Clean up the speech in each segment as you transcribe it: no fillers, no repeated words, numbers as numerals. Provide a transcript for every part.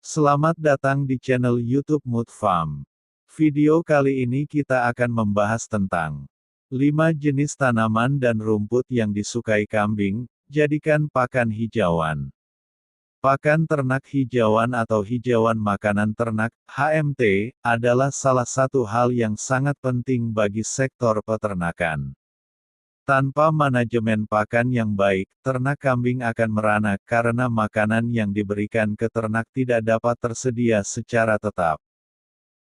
Selamat datang di channel YouTube Mood Farm. Video kali ini kita akan membahas tentang 5 jenis tanaman dan rumput yang disukai kambing, jadikan pakan hijauan. Pakan ternak hijauan atau hijauan makanan ternak, HMT, adalah salah satu hal yang sangat penting bagi sektor peternakan. Tanpa manajemen pakan yang baik, ternak kambing akan merana karena makanan yang diberikan ke ternak tidak dapat tersedia secara tetap.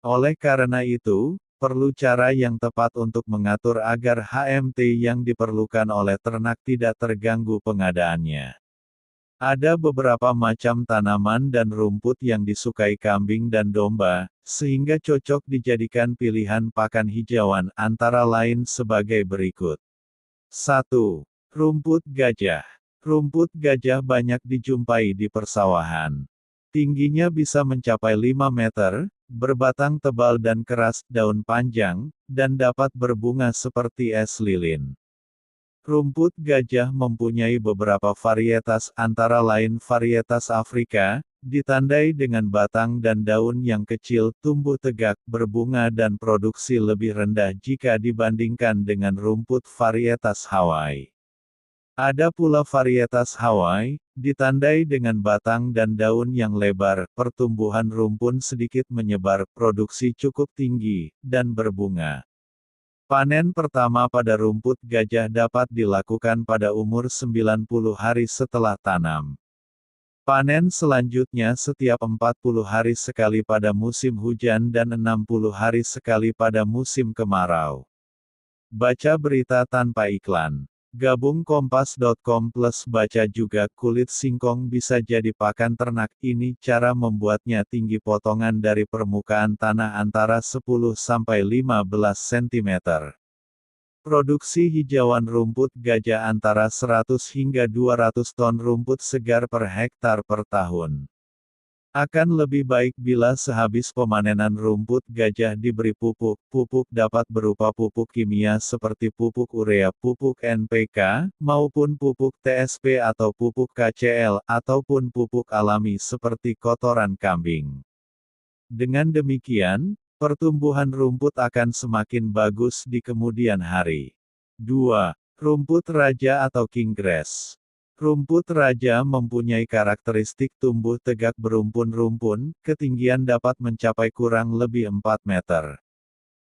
Oleh karena itu, perlu cara yang tepat untuk mengatur agar HMT yang diperlukan oleh ternak tidak terganggu pengadaannya. Ada beberapa macam tanaman dan rumput yang disukai kambing dan domba, sehingga cocok dijadikan pilihan pakan hijauan, antara lain sebagai berikut. 1. Rumput gajah. Rumput gajah banyak dijumpai di persawahan. Tingginya bisa mencapai 5 meter, berbatang tebal dan keras, daun panjang, dan dapat berbunga seperti es lilin. Rumput gajah mempunyai beberapa varietas, antara lain varietas Afrika, ditandai dengan batang dan daun yang kecil, tumbuh tegak, berbunga dan produksi lebih rendah jika dibandingkan dengan rumput varietas Hawaii. Ada pula varietas Hawaii, ditandai dengan batang dan daun yang lebar, pertumbuhan rumpun sedikit menyebar, produksi cukup tinggi, dan berbunga. Panen pertama pada rumput gajah dapat dilakukan pada umur 90 hari setelah tanam. Panen selanjutnya setiap 40 hari sekali pada musim hujan dan 60 hari sekali pada musim kemarau. Baca berita tanpa iklan. Gabung kompas.com plus baca juga kulit singkong bisa jadi pakan ternak. Ini cara membuatnya tinggi potongan dari permukaan tanah antara 10-15 cm. Produksi hijauan rumput gajah antara 100 hingga 200 ton rumput segar per hektar per tahun. Akan lebih baik bila sehabis pemanenan rumput gajah diberi pupuk. Pupuk dapat berupa pupuk kimia seperti pupuk urea, pupuk NPK, maupun pupuk TSP atau pupuk KCL, ataupun pupuk alami seperti kotoran kambing. Dengan demikian, pertumbuhan rumput akan semakin bagus di kemudian hari. 2. Rumput raja atau king grass. Rumput raja mempunyai karakteristik tumbuh tegak berumpun-rumpun, ketinggian dapat mencapai kurang lebih 4 meter.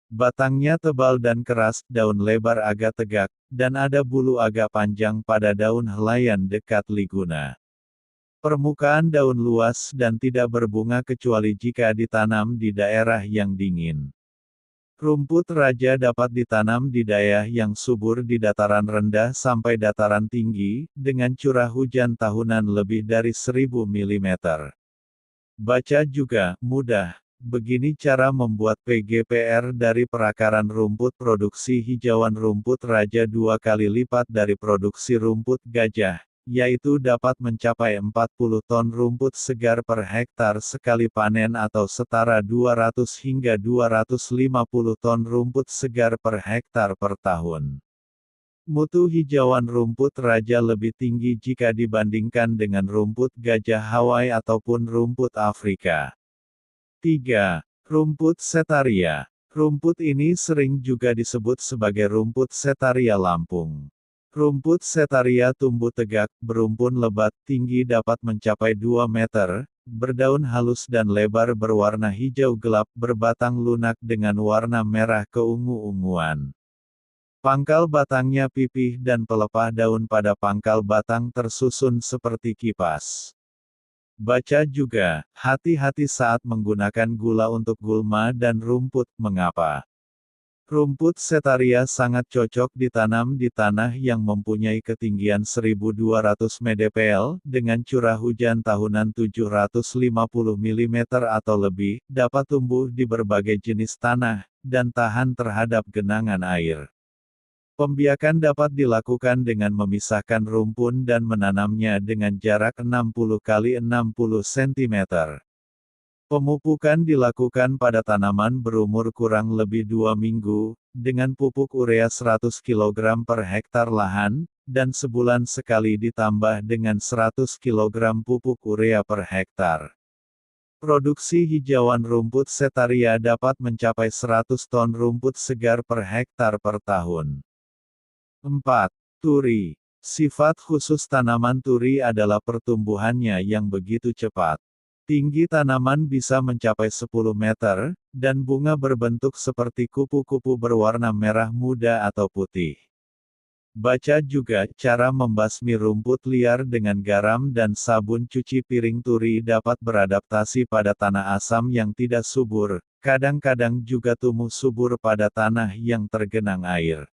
Batangnya tebal dan keras, daun lebar agak tegak, dan ada bulu agak panjang pada daun helaian dekat liguna. Permukaan daun luas dan tidak berbunga kecuali jika ditanam di daerah yang dingin. Rumput raja dapat ditanam di daerah yang subur di dataran rendah sampai dataran tinggi, dengan curah hujan tahunan lebih dari 1000 mm. Baca juga, mudah. Begini cara membuat PGPR dari perakaran rumput. Produksi hijauan rumput raja 2 kali lipat dari produksi rumput gajah, yaitu dapat mencapai 40 ton rumput segar per hektar sekali panen atau setara 200 hingga 250 ton rumput segar per hektar per tahun. Mutu hijauan rumput raja lebih tinggi jika dibandingkan dengan rumput gajah Hawaii ataupun rumput Afrika. 3. Rumput Setaria. Rumput ini sering juga disebut sebagai rumput Setaria Lampung. Rumput Setaria tumbuh tegak, berumpun lebat, tinggi dapat mencapai 2 meter, berdaun halus dan lebar berwarna hijau gelap, berbatang lunak dengan warna merah keungu-unguan. Pangkal batangnya pipih dan pelepah daun pada pangkal batang tersusun seperti kipas. Baca juga, hati-hati saat menggunakan gula untuk gulma dan rumput. Mengapa? Rumput Setaria sangat cocok ditanam di tanah yang mempunyai ketinggian 1200 mdpl, dengan curah hujan tahunan 750 mm atau lebih, dapat tumbuh di berbagai jenis tanah, dan tahan terhadap genangan air. Pembiakan dapat dilakukan dengan memisahkan rumpun dan menanamnya dengan jarak 60 x 60 cm. Pemupukan dilakukan pada tanaman berumur kurang lebih 2 minggu, dengan pupuk urea 100 kg per hektar lahan, dan sebulan sekali ditambah dengan 100 kg pupuk urea per hektar. Produksi hijauan rumput Setaria dapat mencapai 100 ton rumput segar per hektar per tahun. 4. Turi. Sifat khusus tanaman turi adalah pertumbuhannya yang begitu cepat. Tinggi tanaman bisa mencapai 10 meter, dan bunga berbentuk seperti kupu-kupu berwarna merah muda atau putih. Baca juga, cara membasmi rumput liar dengan garam dan sabun cuci piring turi dapat beradaptasi pada tanah asam yang tidak subur, kadang-kadang juga tumbuh subur pada tanah yang tergenang air.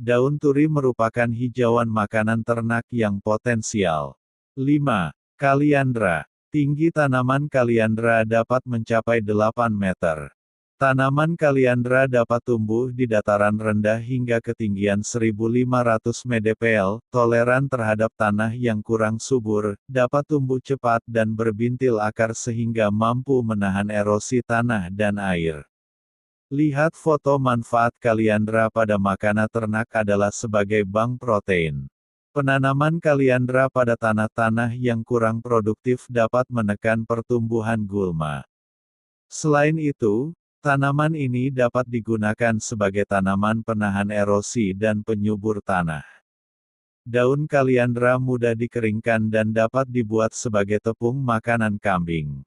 Daun turi merupakan hijauan makanan ternak yang potensial. 5. Kaliandra. Tinggi tanaman kaliandra dapat mencapai 8 meter. Tanaman kaliandra dapat tumbuh di dataran rendah hingga ketinggian 1500 mdpl, toleran terhadap tanah yang kurang subur, dapat tumbuh cepat dan berbintil akar sehingga mampu menahan erosi tanah dan air. Lihat foto. Manfaat kaliandra pada makanan ternak adalah sebagai bank protein. Penanaman kaliandra pada tanah-tanah yang kurang produktif dapat menekan pertumbuhan gulma. Selain itu, tanaman ini dapat digunakan sebagai tanaman penahan erosi dan penyubur tanah. Daun kaliandra mudah dikeringkan dan dapat dibuat sebagai tepung makanan kambing.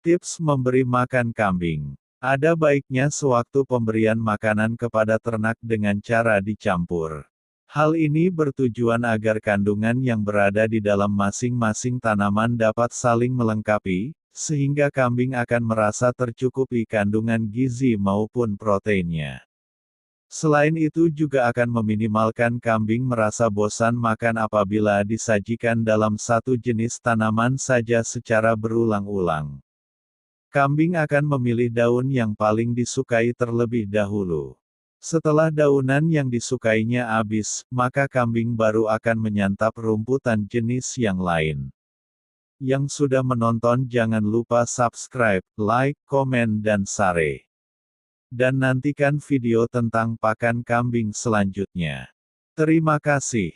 Tips memberi makan kambing. Ada baiknya sewaktu pemberian makanan kepada ternak dengan cara dicampur. Hal ini bertujuan agar kandungan yang berada di dalam masing-masing tanaman dapat saling melengkapi, sehingga kambing akan merasa tercukupi kandungan gizi maupun proteinnya. Selain itu juga akan meminimalkan kambing merasa bosan makan apabila disajikan dalam satu jenis tanaman saja secara berulang-ulang. Kambing akan memilih daun yang paling disukai terlebih dahulu. Setelah daunan yang disukainya habis, maka kambing baru akan menyantap rumputan jenis yang lain. Yang sudah menonton jangan lupa subscribe, like, komen dan share. Dan nantikan video tentang pakan kambing selanjutnya. Terima kasih.